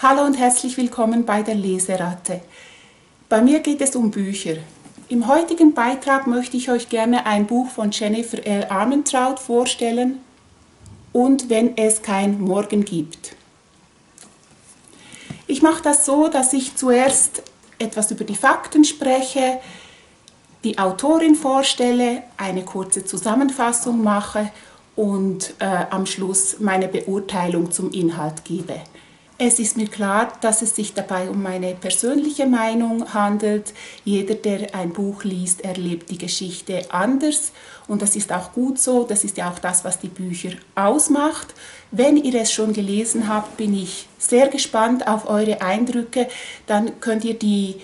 Hallo und herzlich willkommen bei der Leseratte. Bei mir geht es um Bücher. Im heutigen Beitrag möchte ich euch gerne ein Buch von Jennifer L. Armentrout vorstellen, Und wenn es kein Morgen gibt. Ich mache das so, dass ich zuerst etwas über die Fakten spreche, die Autorin vorstelle, eine kurze Zusammenfassung mache und am Schluss meine Beurteilung zum Inhalt gebe. Es ist mir klar, dass es sich dabei um meine persönliche Meinung handelt. Jeder, der ein Buch liest, erlebt die Geschichte anders und das ist auch gut so. Das ist ja auch das, was die Bücher ausmacht. Wenn ihr es schon gelesen habt, bin ich sehr gespannt auf eure Eindrücke. Dann könnt ihr die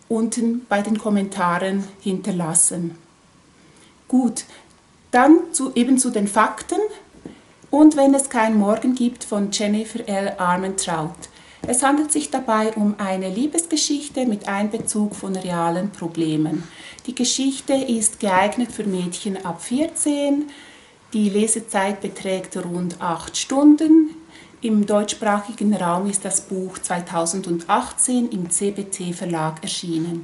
unten bei den Kommentaren hinterlassen. Gut, dann eben zu den Fakten. Und wenn es kein Morgen gibt von Jennifer L. Armentrout. Es handelt sich dabei um eine Liebesgeschichte mit Einbezug von realen Problemen. Die Geschichte ist geeignet für Mädchen ab 14. Die Lesezeit beträgt rund 8 Stunden. Im deutschsprachigen Raum ist das Buch 2018 im CBT Verlag erschienen.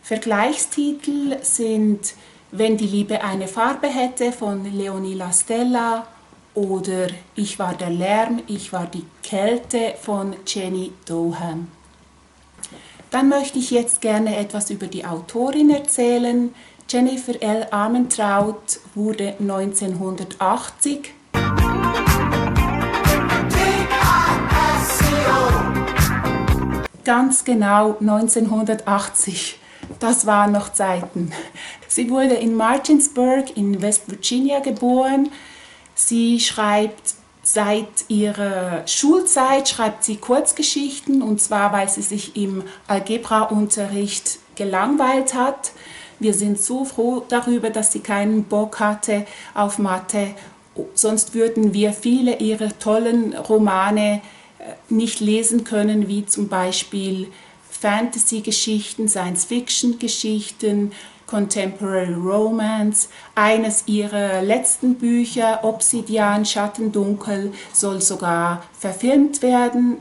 Vergleichstitel sind Wenn die Liebe eine Farbe hätte von Leonie Lastella oder Ich war der Lärm, ich war die Kälte von Jenny Dohan. Dann möchte ich jetzt gerne etwas über die Autorin erzählen. Jennifer L. Armentrout wurde 1980 ganz genau 1980. Das waren noch Zeiten. Sie wurde in Martinsburg in West Virginia geboren. Sie schreibt seit ihrer Schulzeit Kurzgeschichten, und zwar, weil sie sich im Algebraunterricht gelangweilt hat. Wir sind so froh darüber, dass sie keinen Bock hatte auf Mathe, sonst würden wir viele ihrer tollen Romane nicht lesen können, wie zum Beispiel Fantasy-Geschichten, Science-Fiction-Geschichten, Contemporary Romance. Eines ihrer letzten Bücher, Obsidian, Schattendunkel, soll sogar verfilmt werden.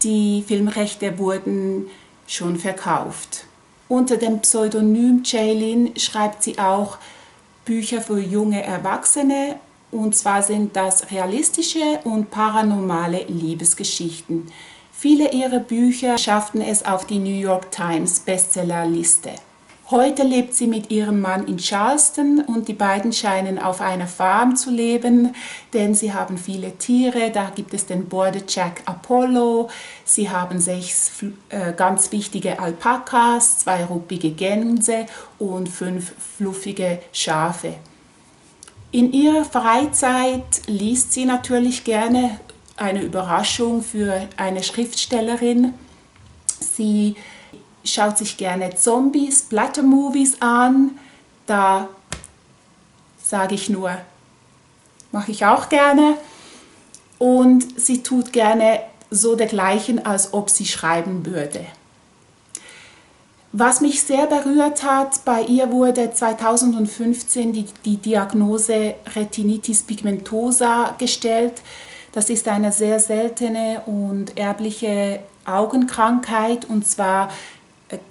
Die Filmrechte wurden schon verkauft. Unter dem Pseudonym Jaylin schreibt sie auch Bücher für junge Erwachsene. Und zwar sind das realistische und paranormale Liebesgeschichten. Viele ihrer Bücher schafften es auf die New York Times Bestsellerliste. Heute lebt sie mit ihrem Mann in Charleston und die beiden scheinen auf einer Farm zu leben, denn sie haben viele Tiere. Da gibt es den Border Jack Apollo, sie haben 6 ganz wichtige Alpakas, 2 ruppige Gänse und 5 fluffige Schafe. In ihrer Freizeit liest sie natürlich gerne, eine Überraschung für eine Schriftstellerin. Sie schaut sich gerne Zombies, Splatter-Movies an. Da sage ich nur, mache ich auch gerne. Und sie tut gerne so dergleichen, als ob sie schreiben würde. Was mich sehr berührt hat, bei ihr wurde 2015 die Diagnose Retinitis pigmentosa gestellt. Das ist eine sehr seltene und erbliche Augenkrankheit, und zwar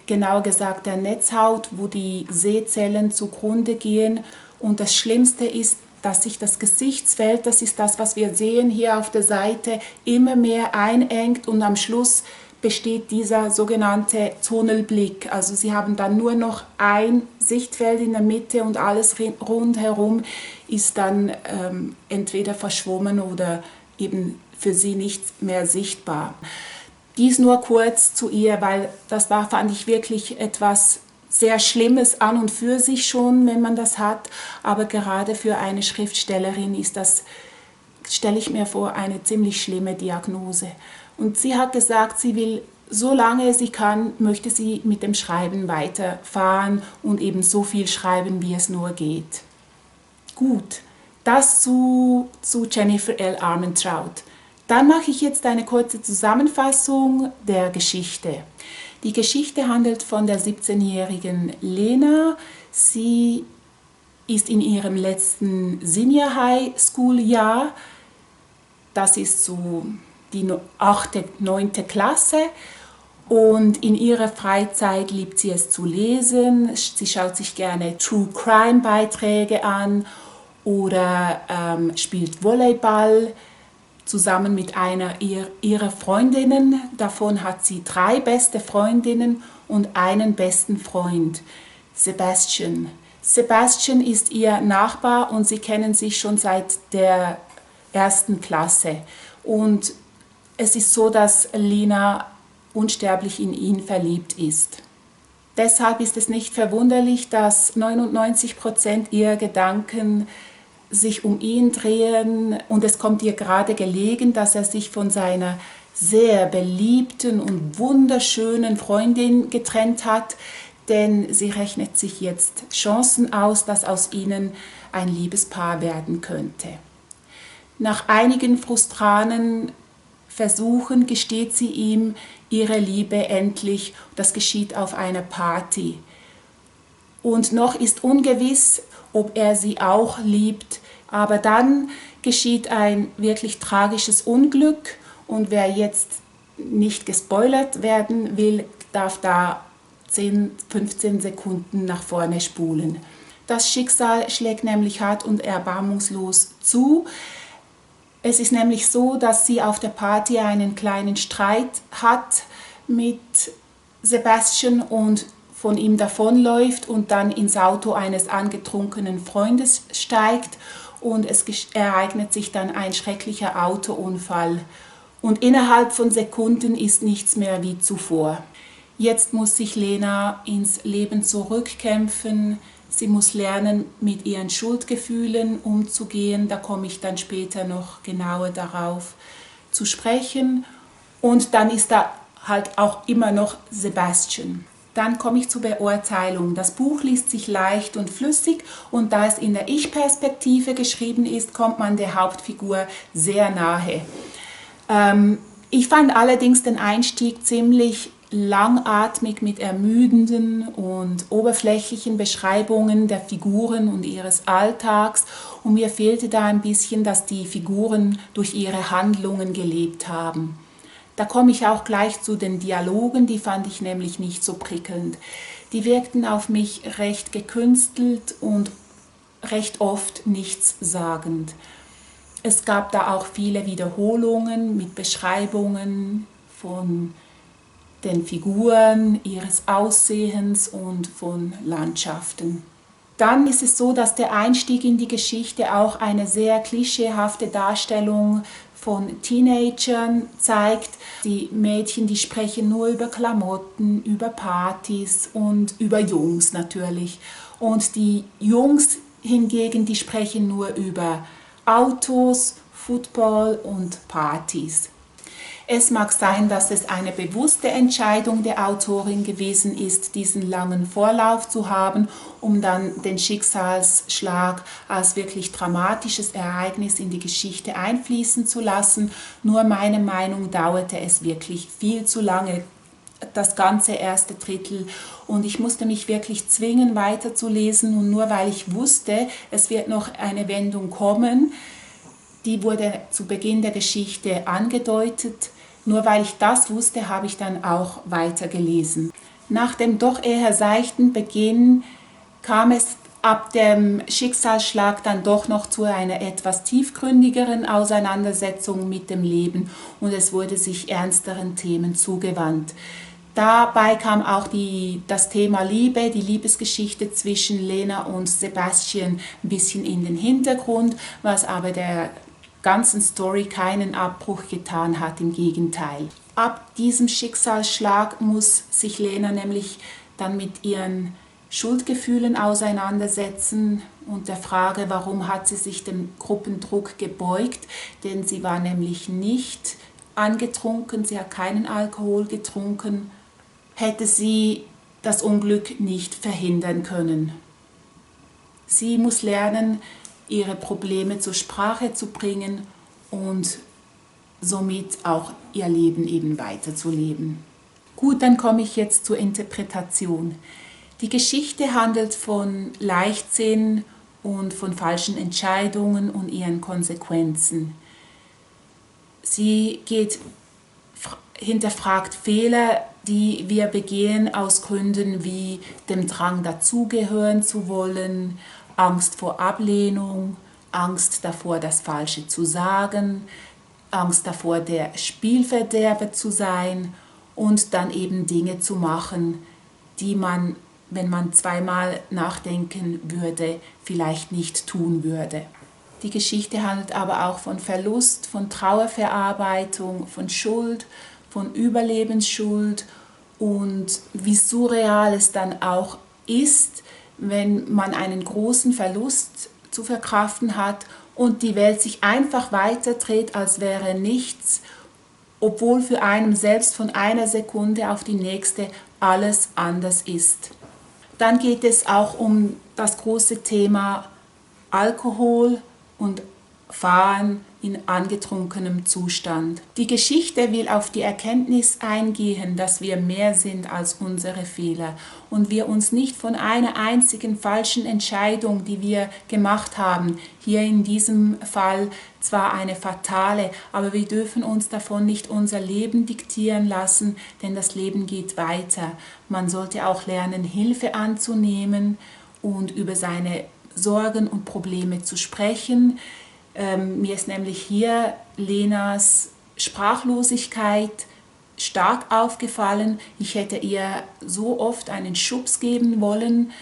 genau gesagt der Netzhaut, wo die Sehzellen zugrunde gehen. Und das Schlimmste ist, dass sich das Gesichtsfeld, das ist das, was wir sehen hier auf der Seite, immer mehr einengt und am Schluss besteht dieser sogenannte Tunnelblick. Also sie haben dann nur noch ein Sichtfeld in der Mitte und alles rundherum ist dann entweder verschwommen oder eben für sie nicht mehr sichtbar. Dies nur kurz zu ihr, weil das war, fand ich, wirklich etwas sehr Schlimmes an und für sich schon, wenn man das hat. Aber gerade für eine Schriftstellerin ist das, stelle ich mir vor, eine ziemlich schlimme Diagnose. Und sie hat gesagt, sie will, solange sie kann, möchte sie mit dem Schreiben weiterfahren und eben so viel schreiben, wie es nur geht. Gut, das zu Jennifer L. Armentrout. Dann mache ich jetzt eine kurze Zusammenfassung der Geschichte. Die Geschichte handelt von der 17-jährigen Lena. Sie ist in ihrem letzten Senior High School Jahr. Das ist so die 8., 9. Klasse. Und in ihrer Freizeit liebt sie es zu lesen. Sie schaut sich gerne True Crime Beiträge an oder spielt Volleyball zusammen mit einer ihrer Freundinnen. Davon hat sie 3 beste Freundinnen und einen besten Freund, Sebastian. Sebastian ist ihr Nachbar und sie kennen sich schon seit der 1. Klasse. Und es ist so, dass Lena unsterblich in ihn verliebt ist. Deshalb ist es nicht verwunderlich, dass 99% ihrer Gedanken sich um ihn drehen und es kommt ihr gerade gelegen, dass er sich von seiner sehr beliebten und wunderschönen Freundin getrennt hat, denn sie rechnet sich jetzt Chancen aus, dass aus ihnen ein Liebespaar werden könnte. Nach einigen frustranen Versuchen gesteht sie ihm ihre Liebe endlich. Das geschieht auf einer Party. Und noch ist ungewiss, ob er sie auch liebt. Aber dann geschieht ein wirklich tragisches Unglück. Und wer jetzt nicht gespoilert werden will, darf da 10, 15 Sekunden nach vorne spulen. Das Schicksal schlägt nämlich hart und erbarmungslos zu. Es ist nämlich so, dass sie auf der Party einen kleinen Streit hat mit Sebastian und von ihm davonläuft und dann ins Auto eines angetrunkenen Freundes steigt und es ereignet sich dann ein schrecklicher Autounfall. Und innerhalb von Sekunden ist nichts mehr wie zuvor. Jetzt muss sich Lena ins Leben zurückkämpfen. Sie muss lernen, mit ihren Schuldgefühlen umzugehen. Da komme ich dann später noch genauer darauf zu sprechen. Und dann ist da halt auch immer noch Sebastian. Dann komme ich zur Beurteilung. Das Buch liest sich leicht und flüssig und da es in der Ich-Perspektive geschrieben ist, kommt man der Hauptfigur sehr nahe. Ich fand allerdings den Einstieg ziemlich langatmig mit ermüdenden und oberflächlichen Beschreibungen der Figuren und ihres Alltags und mir fehlte da ein bisschen, dass die Figuren durch ihre Handlungen gelebt haben. Da komme ich auch gleich zu den Dialogen, die fand ich nämlich nicht so prickelnd. Die wirkten auf mich recht gekünstelt und recht oft nichtssagend. Es gab da auch viele Wiederholungen mit Beschreibungen von den Figuren, ihres Aussehens und von Landschaften. Dann ist es so, dass der Einstieg in die Geschichte auch eine sehr klischeehafte Darstellung von Teenagern zeigt. Die Mädchen, die sprechen nur über Klamotten, über Partys und über Jungs natürlich. Und die Jungs hingegen, die sprechen nur über Autos, Football und Partys. Es mag sein, dass es eine bewusste Entscheidung der Autorin gewesen ist, diesen langen Vorlauf zu haben, um dann den Schicksalsschlag als wirklich dramatisches Ereignis in die Geschichte einfließen zu lassen. Nur meiner Meinung nach dauerte es wirklich viel zu lange, das ganze erste Drittel. Und ich musste mich wirklich zwingen, weiterzulesen. Und nur weil ich wusste, es wird noch eine Wendung kommen, die wurde zu Beginn der Geschichte angedeutet. Nur weil ich das wusste, habe ich dann auch weitergelesen. Nach dem doch eher seichten Beginn kam es ab dem Schicksalsschlag dann doch noch zu einer etwas tiefgründigeren Auseinandersetzung mit dem Leben und es wurde sich ernsteren Themen zugewandt. Dabei kam auch das Thema Liebe, die Liebesgeschichte zwischen Lena und Sebastian ein bisschen in den Hintergrund, was aber der ganzen Story keinen Abbruch getan hat, im Gegenteil. Ab diesem Schicksalsschlag muss sich Lena nämlich dann mit ihren Schuldgefühlen auseinandersetzen und der Frage, warum hat sie sich dem Gruppendruck gebeugt, denn sie war nämlich nicht angetrunken, sie hat keinen Alkohol getrunken, hätte sie das Unglück nicht verhindern können. Sie muss lernen, ihre Probleme zur Sprache zu bringen und somit auch ihr Leben eben weiterzuleben. Gut, dann komme ich jetzt zur Interpretation. Die Geschichte handelt von Leichtsinn und von falschen Entscheidungen und ihren Konsequenzen. Sie hinterfragt Fehler, die wir begehen aus Gründen wie dem Drang dazugehören zu wollen, Angst vor Ablehnung, Angst davor, das Falsche zu sagen, Angst davor, der Spielverderber zu sein und dann eben Dinge zu machen, die man, wenn man zweimal nachdenken würde, vielleicht nicht tun würde. Die Geschichte handelt aber auch von Verlust, von Trauerverarbeitung, von Schuld, von Überlebensschuld und wie surreal es dann auch ist, wenn man einen großen Verlust zu verkraften hat und die Welt sich einfach weiterdreht, als wäre nichts, obwohl für einen selbst von einer Sekunde auf die nächste alles anders ist. Dann geht es auch um das große Thema Alkohol und Fahren in angetrunkenem Zustand. Die Geschichte will auf die Erkenntnis eingehen, dass wir mehr sind als unsere Fehler und wir uns nicht von einer einzigen falschen Entscheidung, die wir gemacht haben, hier in diesem Fall zwar eine fatale, aber wir dürfen uns davon nicht unser Leben diktieren lassen, denn das Leben geht weiter. Man sollte auch lernen, Hilfe anzunehmen und über seine Sorgen und Probleme zu sprechen. Mir ist nämlich hier Lenas Sprachlosigkeit stark aufgefallen. Ich hätte ihr so oft einen Schubs geben wollen,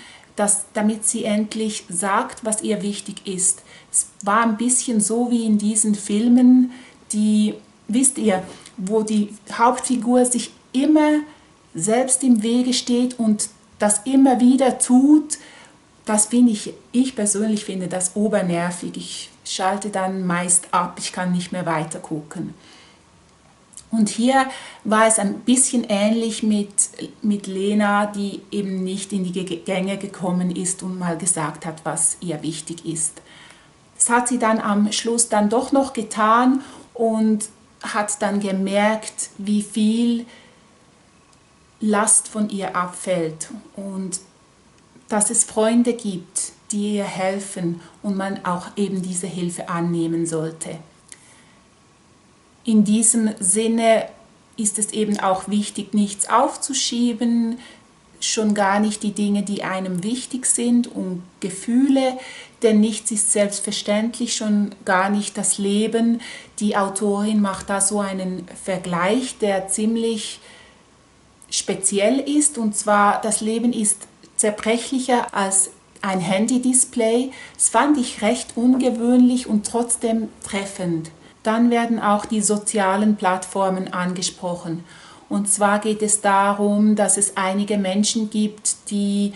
damit sie endlich sagt, was ihr wichtig ist. Es war ein bisschen so wie in diesen Filmen, wisst ihr, wo die Hauptfigur sich immer selbst im Wege steht und das immer wieder tut. Das finde ich persönlich finde das obernervig. Ich schalte dann meist ab, ich kann nicht mehr weiter gucken. Und hier war es ein bisschen ähnlich mit Lena, die eben nicht in die Gänge gekommen ist und mal gesagt hat, was ihr wichtig ist. Das hat sie dann am Schluss dann doch noch getan und hat dann gemerkt, wie viel Last von ihr abfällt und dass es Freunde gibt, die ihr helfen und man auch eben diese Hilfe annehmen sollte. In diesem Sinne ist es eben auch wichtig, nichts aufzuschieben, schon gar nicht die Dinge, die einem wichtig sind und Gefühle, denn nichts ist selbstverständlich, schon gar nicht das Leben. Die Autorin macht da so einen Vergleich, der ziemlich speziell ist, und zwar das Leben ist zerbrechlicher als ein Handy-Display. Das fand ich recht ungewöhnlich und trotzdem treffend. Dann werden auch die sozialen Plattformen angesprochen. Und zwar geht es darum, dass es einige Menschen gibt, die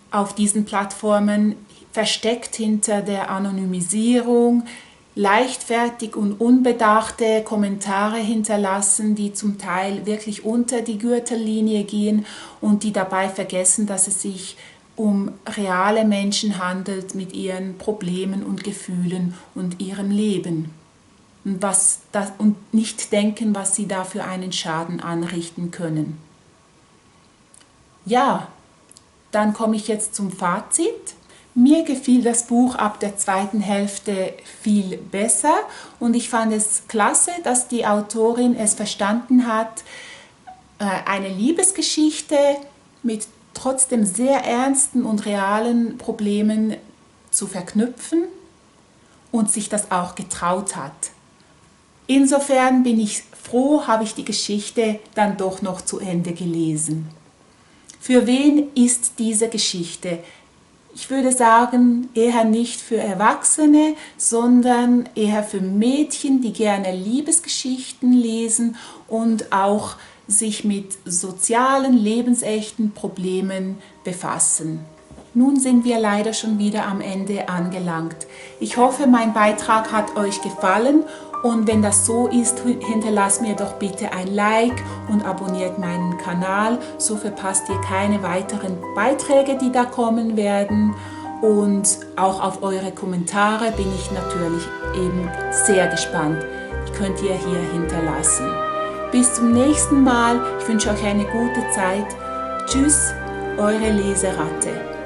auf diesen Plattformen versteckt hinter der Anonymisierung leichtfertig und unbedachte Kommentare hinterlassen, die zum Teil wirklich unter die Gürtellinie gehen und die dabei vergessen, dass es sich um reale Menschen handelt mit ihren Problemen und Gefühlen und ihrem Leben. Und nicht denken, was sie da für einen Schaden anrichten können. Ja, dann komme ich jetzt zum Fazit. Mir gefiel das Buch ab der zweiten Hälfte viel besser und ich fand es klasse, dass die Autorin es verstanden hat, eine Liebesgeschichte mit trotzdem sehr ernsten und realen Problemen zu verknüpfen und sich das auch getraut hat. Insofern bin ich froh, habe ich die Geschichte dann doch noch zu Ende gelesen. Für wen ist diese Geschichte? Ich würde sagen, eher nicht für Erwachsene, sondern eher für Mädchen, die gerne Liebesgeschichten lesen und auch sich mit sozialen, lebensechten Problemen befassen. Nun sind wir leider schon wieder am Ende angelangt. Ich hoffe, mein Beitrag hat euch gefallen und wenn das so ist, hinterlasst mir doch bitte ein Like und abonniert meinen Kanal, so verpasst ihr keine weiteren Beiträge, die da kommen werden. Und auch auf eure Kommentare bin ich natürlich eben sehr gespannt. Die könnt ihr hier hinterlassen. Bis zum nächsten Mal. Ich wünsche euch eine gute Zeit. Tschüss, eure Leseratte.